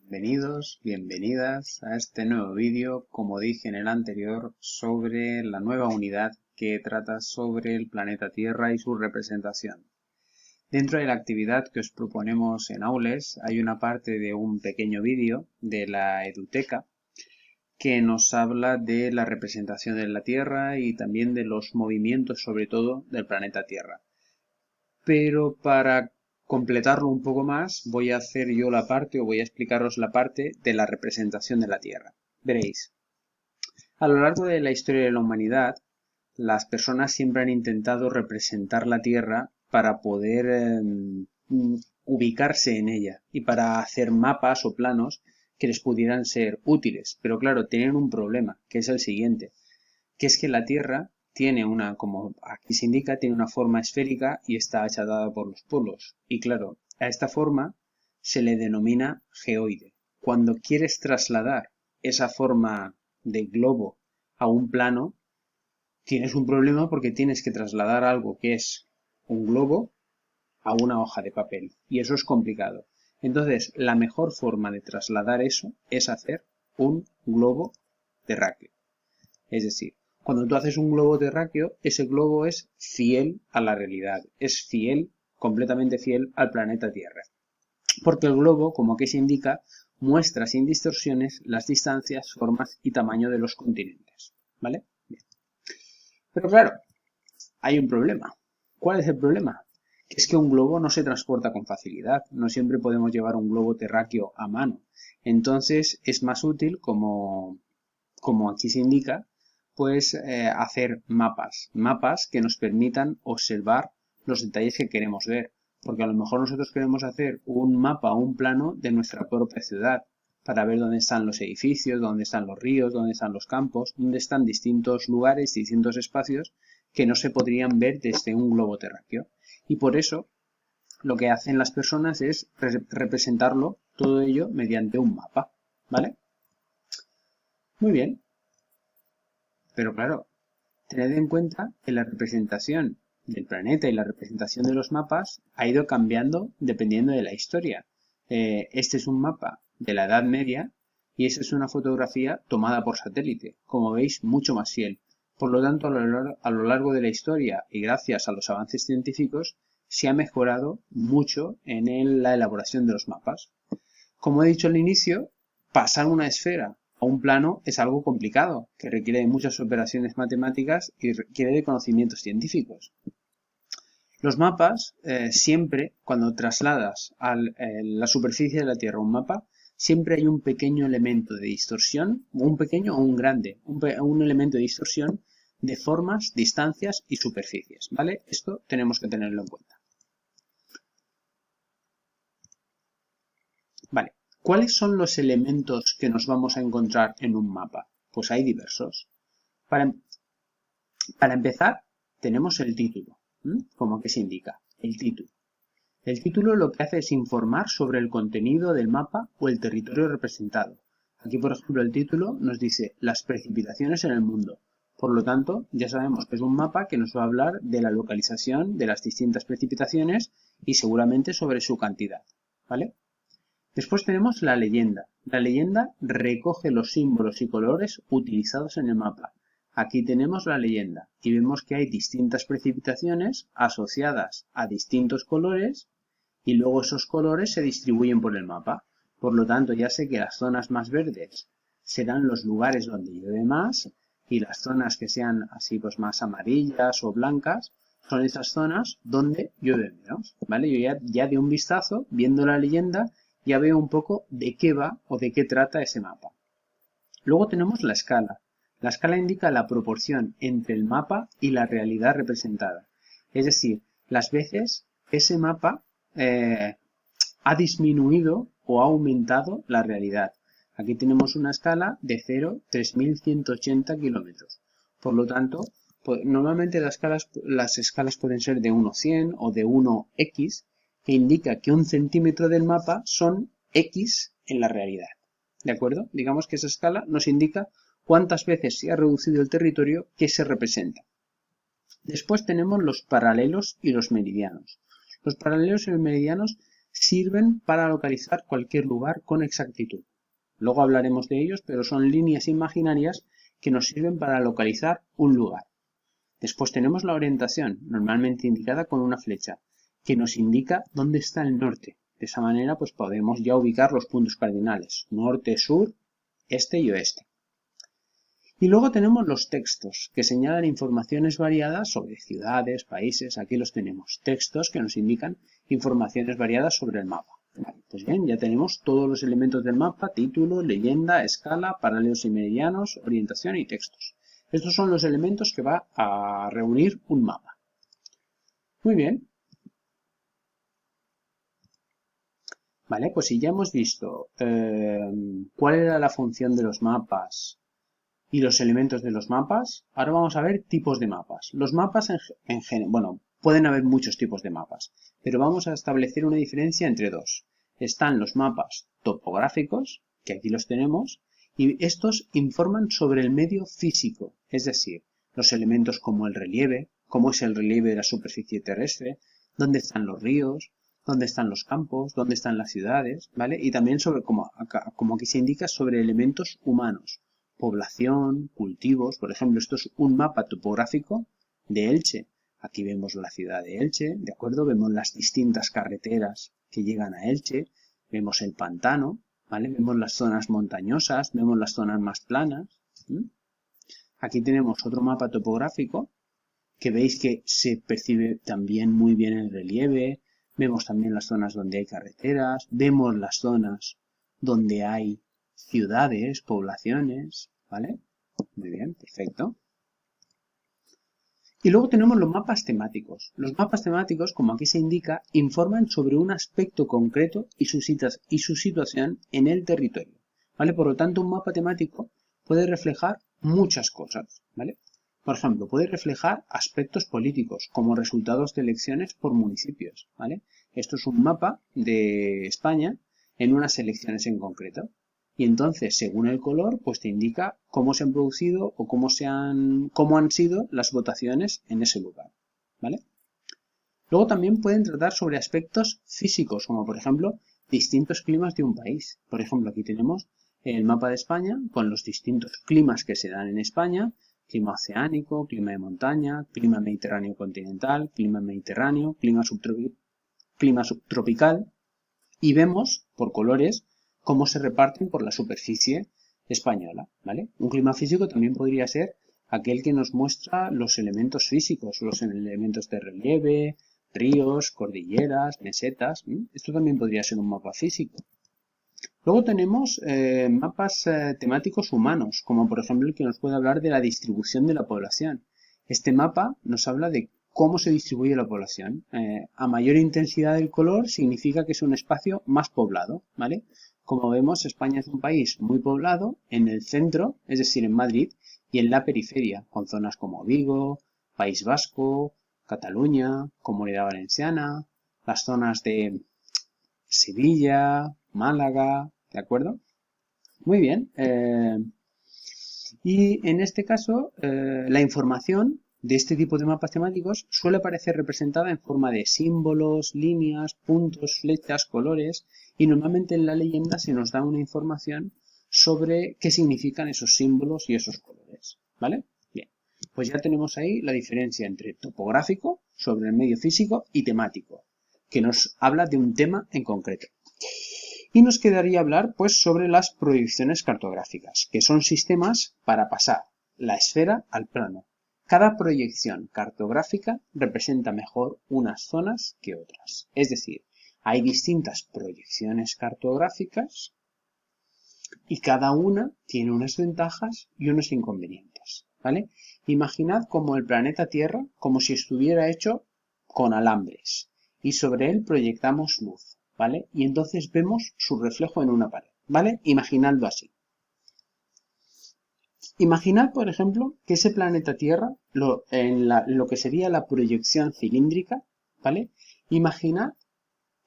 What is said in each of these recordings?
Bienvenidos, bienvenidas a este nuevo vídeo, como dije en el anterior, sobre la nueva unidad que trata sobre el planeta Tierra y su representación. Dentro de la actividad que os proponemos en Aules hay una parte de un pequeño vídeo de la Eduteca que nos habla de la representación de la Tierra y también de los movimientos, sobre todo, del planeta Tierra. Pero para completarlo un poco más, voy a hacer yo la parte, o voy a explicaros la parte de la representación de la Tierra. Veréis, a lo largo de la historia de la humanidad, las personas siempre han intentado representar la Tierra para poder ubicarse en ella y para hacer mapas o planos que les pudieran ser útiles. Pero claro, tienen un problema, que es el siguiente, que es que la Tierra tiene una, como aquí se indica, tiene una forma esférica y está achatada por los polos. Y claro, a esta forma se le denomina geoide. Cuando quieres trasladar esa forma de globo a un plano, tienes un problema porque tienes que trasladar algo que es un globo a una hoja de papel. Y eso es complicado. Entonces, la mejor forma de trasladar eso es hacer un globo terráqueo. Es decir, cuando tú haces un globo terráqueo, ese globo es fiel a la realidad, es fiel, completamente fiel al planeta Tierra. Porque el globo, como aquí se indica, muestra sin distorsiones las distancias, formas y tamaño de los continentes. ¿Vale? Bien. Pero claro, hay un problema. ¿Cuál es el problema? Que es que un globo no se transporta con facilidad. No siempre podemos llevar un globo terráqueo a mano. Entonces es más útil, como aquí se indica, pues hacer mapas que nos permitan observar los detalles que queremos ver, porque a lo mejor nosotros queremos hacer un mapa o un plano de nuestra propia ciudad para ver dónde están los edificios, dónde están los ríos, dónde están los campos, dónde están distintos lugares, distintos espacios que no se podrían ver desde un globo terráqueo. Y por eso lo que hacen las personas es representarlo todo ello mediante un mapa, ¿vale? Muy bien. Pero claro, tened en cuenta que la representación del planeta y la representación de los mapas ha ido cambiando dependiendo de la historia. Este es un mapa de la Edad Media y esta es una fotografía tomada por satélite, como veis, mucho más fiel. Por lo tanto, a lo largo de la historia y gracias a los avances científicos, se ha mejorado mucho en la elaboración de los mapas. Como he dicho al inicio, pasar una esfera a un plano es algo complicado, que requiere de muchas operaciones matemáticas y requiere de conocimientos científicos. Los mapas, siempre, cuando trasladas a la superficie de la Tierra un mapa, siempre hay un pequeño elemento de distorsión, un pequeño o un grande, un elemento de distorsión de formas, distancias y superficies, ¿vale? Esto tenemos que tenerlo en cuenta. Vale, ¿cuáles son los elementos que nos vamos a encontrar en un mapa? Pues hay diversos. Para empezar, tenemos el título, como que se indica, el título. El título lo que hace es informar sobre el contenido del mapa o el territorio representado. Aquí, por ejemplo, el título nos dice las precipitaciones en el mundo. Por lo tanto, ya sabemos que es un mapa que nos va a hablar de la localización de las distintas precipitaciones y seguramente sobre su cantidad, ¿vale? Después tenemos la leyenda. La leyenda recoge los símbolos y colores utilizados en el mapa. Aquí tenemos la leyenda y vemos que hay distintas precipitaciones asociadas a distintos colores y luego esos colores se distribuyen por el mapa. Por lo tanto, ya sé que las zonas más verdes serán los lugares donde llueve más y las zonas que sean así pues más amarillas o blancas son esas zonas donde llueve menos, ¿vale? Yo ya de un vistazo, viendo la leyenda, ya veo un poco de qué va o de qué trata ese mapa. Luego tenemos la escala. La escala indica la proporción entre el mapa y la realidad representada. Es decir, las veces ese mapa ha disminuido o ha aumentado la realidad. Aquí tenemos una escala de 0 a 3.180 kilómetros. Por lo tanto, normalmente las escalas pueden ser de 1 a 100 o de 1x, que indica que un centímetro del mapa son X en la realidad. ¿De acuerdo? Digamos que esa escala nos indica cuántas veces se ha reducido el territorio que se representa. Después tenemos los paralelos y los meridianos. Los paralelos y los meridianos sirven para localizar cualquier lugar con exactitud. Luego hablaremos de ellos, pero son líneas imaginarias que nos sirven para localizar un lugar. Después tenemos la orientación, normalmente indicada con una flecha, que nos indica dónde está el norte. De esa manera pues podemos ya ubicar los puntos cardinales, norte, sur, este y oeste. Y luego tenemos los textos, que señalan informaciones variadas sobre ciudades, países. Aquí los tenemos, textos que nos indican informaciones variadas sobre el mapa. Vale, pues bien, ya tenemos todos los elementos del mapa: título, leyenda, escala, paralelos y meridianos, orientación y textos. Estos son los elementos que va a reunir un mapa. Muy bien. Vale, pues si ya hemos visto cuál era la función de los mapas y los elementos de los mapas, ahora vamos a ver tipos de mapas. Los mapas en general, bueno, pueden haber muchos tipos de mapas, pero vamos a establecer una diferencia entre dos. Están los mapas topográficos, que aquí los tenemos, y estos informan sobre el medio físico, es decir, los elementos como el relieve, cómo es el relieve de la superficie terrestre, dónde están los ríos, dónde están los campos, dónde están las ciudades, ¿vale? Y también sobre, como aquí se indica, sobre elementos humanos, población, cultivos. Por ejemplo, esto es un mapa topográfico de Elche. Aquí vemos la ciudad de Elche, ¿de acuerdo? Vemos las distintas carreteras que llegan a Elche, vemos el pantano, ¿vale? Vemos las zonas montañosas, vemos las zonas más planas. Aquí tenemos otro mapa topográfico que veis que se percibe también muy bien el relieve. Vemos también las zonas donde hay carreteras, vemos las zonas donde hay ciudades, poblaciones, ¿vale? Muy bien, perfecto. Y luego tenemos los mapas temáticos. Los mapas temáticos, como aquí se indica, informan sobre un aspecto concreto y su situación en el territorio, ¿vale? Por lo tanto, un mapa temático puede reflejar muchas cosas, ¿vale? Por ejemplo, puede reflejar aspectos políticos, como resultados de elecciones por municipios, ¿vale? Esto es un mapa de España en unas elecciones en concreto. Y entonces, según el color, pues te indica cómo se han producido o cómo han sido las votaciones en ese lugar, ¿vale? Luego también pueden tratar sobre aspectos físicos, como por ejemplo, distintos climas de un país. Por ejemplo, aquí tenemos el mapa de España con los distintos climas que se dan en España: clima oceánico, clima de montaña, clima mediterráneo continental, clima mediterráneo, clima subtropical, y vemos por colores cómo se reparten por la superficie española, ¿vale? Un clima físico también podría ser aquel que nos muestra los elementos físicos, los elementos de relieve, ríos, cordilleras, mesetas. Esto también podría ser un mapa físico. Luego tenemos mapas temáticos humanos, como por ejemplo el que nos puede hablar de la distribución de la población. Este mapa nos habla de cómo se distribuye la población. A mayor intensidad del color significa que es un espacio más poblado, ¿vale? Como vemos, España es un país muy poblado en el centro, es decir, en Madrid, y en la periferia, con zonas como Vigo, País Vasco, Cataluña, Comunidad Valenciana, las zonas de Sevilla, Málaga, ¿de acuerdo? Muy bien. Y en este caso, la información de este tipo de mapas temáticos suele aparecer representada en forma de símbolos, líneas, puntos, flechas, colores, y normalmente en la leyenda se nos da una información sobre qué significan esos símbolos y esos colores, ¿vale? Bien, pues ya tenemos ahí la diferencia entre topográfico, sobre el medio físico, y temático, que nos habla de un tema en concreto. Y nos quedaría hablar pues sobre las proyecciones cartográficas, que son sistemas para pasar la esfera al plano. Cada proyección cartográfica representa mejor unas zonas que otras. Es decir, hay distintas proyecciones cartográficas y cada una tiene unas ventajas y unos inconvenientes, ¿vale? Imaginad como el planeta Tierra, como si estuviera hecho con alambres, y sobre él proyectamos luz, ¿vale? Y entonces vemos su reflejo en una pared, ¿vale? Imaginadlo así. Imaginad, por ejemplo, que ese planeta Tierra, lo que sería la proyección cilíndrica, ¿vale? Imaginad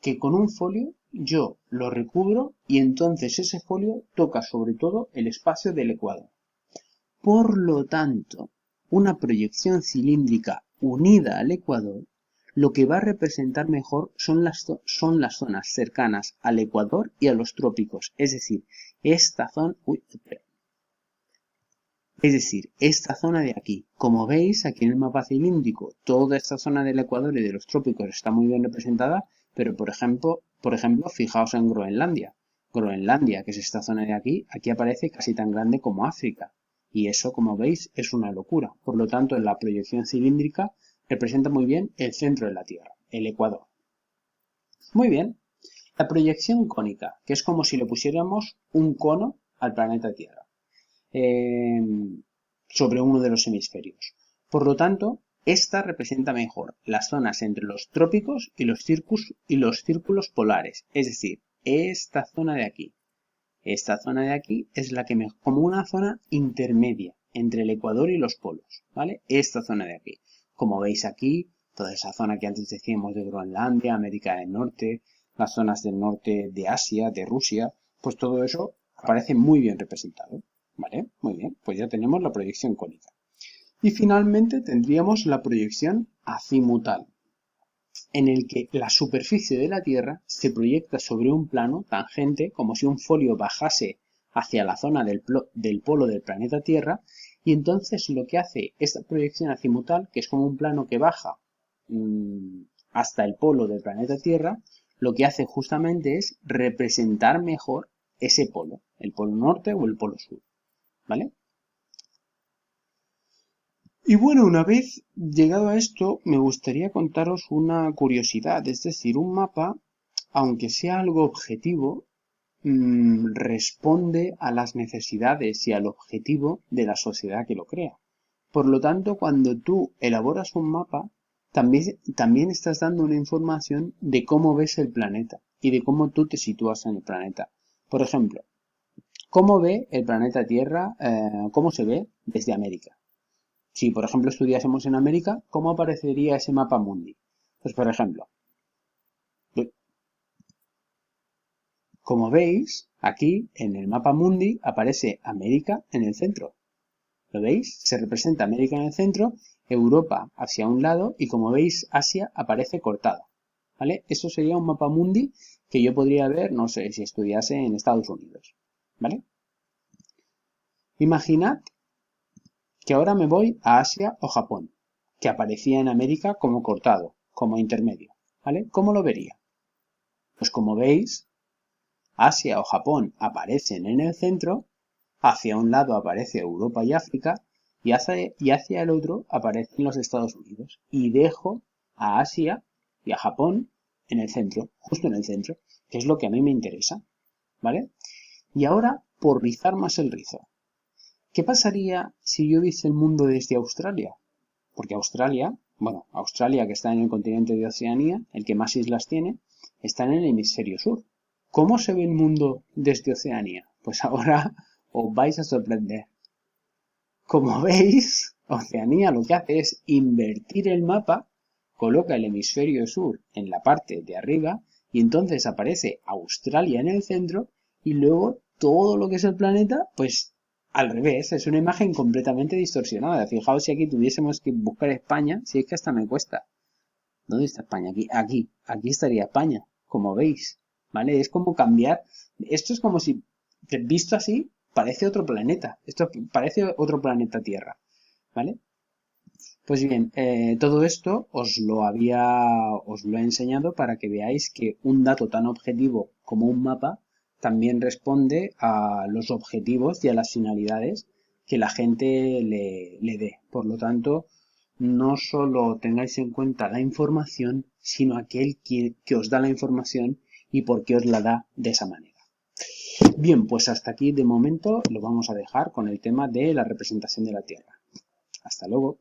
que con un folio yo lo recubro y entonces ese folio toca sobre todo el espacio del ecuador. Por lo tanto, una proyección cilíndrica unida al ecuador lo que va a representar mejor son las zonas cercanas al Ecuador y a los trópicos. Es decir, esta zona... esta zona de aquí. Como veis, aquí en el mapa cilíndrico, toda esta zona del Ecuador y de los trópicos está muy bien representada, pero por ejemplo, fijaos en Groenlandia. Groenlandia, que es esta zona de aquí, aquí aparece casi tan grande como África. Y eso, como veis, es una locura. Por lo tanto, en la proyección cilíndrica representa muy bien el centro de la Tierra, el Ecuador. Muy bien. La proyección cónica, que es como si le pusiéramos un cono al planeta Tierra. Sobre uno de los hemisferios. Por lo tanto, esta representa mejor las zonas entre los trópicos y los círculos polares, es decir, esta zona de aquí. Esta zona de aquí es la que como una zona intermedia entre el Ecuador y los polos, ¿vale? Esta zona de aquí. Como veis aquí, toda esa zona que antes decíamos de Groenlandia, América del Norte, las zonas del norte de Asia, de Rusia, pues todo eso aparece muy bien representado. ¿Vale? Muy bien, pues ya tenemos la proyección cónica. Y finalmente tendríamos la proyección azimutal, en el que la superficie de la Tierra se proyecta sobre un plano tangente como si un folio bajase hacia la zona del polo del planeta Tierra, y entonces lo que hace esta proyección azimutal, que es como un plano que baja hasta el polo del planeta Tierra, lo que hace justamente es representar mejor ese polo, el polo norte o el polo sur. ¿Vale? Y bueno, una vez llegado a esto, me gustaría contaros una curiosidad, es decir, un mapa, aunque sea algo objetivo, responde a las necesidades y al objetivo de la sociedad que lo crea. Por lo tanto, cuando tú elaboras un mapa, también estás dando una información de cómo ves el planeta y de cómo tú te sitúas en el planeta. Por ejemplo, ¿cómo ve el planeta Tierra? ¿Cómo se ve desde América? Si, por ejemplo, estudiásemos en América, ¿cómo aparecería ese mapa mundi? Pues, por ejemplo, como veis, aquí en el mapa mundi aparece América en el centro. ¿Lo veis? Se representa América en el centro, Europa hacia un lado y, como veis, Asia aparece cortada. ¿Vale? Eso sería un mapa mundi que yo podría ver, no sé, si estudiase en Estados Unidos. ¿Vale? Imaginad que ahora me voy a Asia o Japón, que aparecía en América como cortado, como intermedio, ¿vale? ¿Cómo lo vería? Pues como veis, Asia o Japón aparecen en el centro, hacia un lado aparece Europa y África, y hacia el otro aparecen los Estados Unidos. Y dejo a Asia y a Japón en el centro, justo en el centro, que es lo que a mí me interesa, ¿vale? Y ahora, por rizar más el rizo, ¿qué pasaría si yo viese el mundo desde Australia? Porque Australia que está en el continente de Oceanía, el que más islas tiene, está en el hemisferio sur. ¿Cómo se ve el mundo desde Oceanía? Pues ahora os vais a sorprender. Como veis, Oceanía lo que hace es invertir el mapa, coloca el hemisferio sur en la parte de arriba y entonces aparece Australia en el centro y luego todo lo que es el planeta, pues al revés, es una imagen completamente distorsionada. Fijaos si aquí tuviésemos que buscar España, si es que hasta me cuesta. ¿Dónde está España? Aquí estaría España, como veis, ¿vale? Es como cambiar, esto es como si, visto así, parece otro planeta, esto parece otro planeta Tierra, ¿vale? Pues bien, todo esto os lo he enseñado para que veáis que un dato tan objetivo como un mapa también responde a los objetivos y a las finalidades que la gente le dé. Por lo tanto, no solo tengáis en cuenta la información, sino aquel que os da la información y por qué os la da de esa manera. Bien, pues hasta aquí de momento lo vamos a dejar con el tema de la representación de la Tierra. Hasta luego.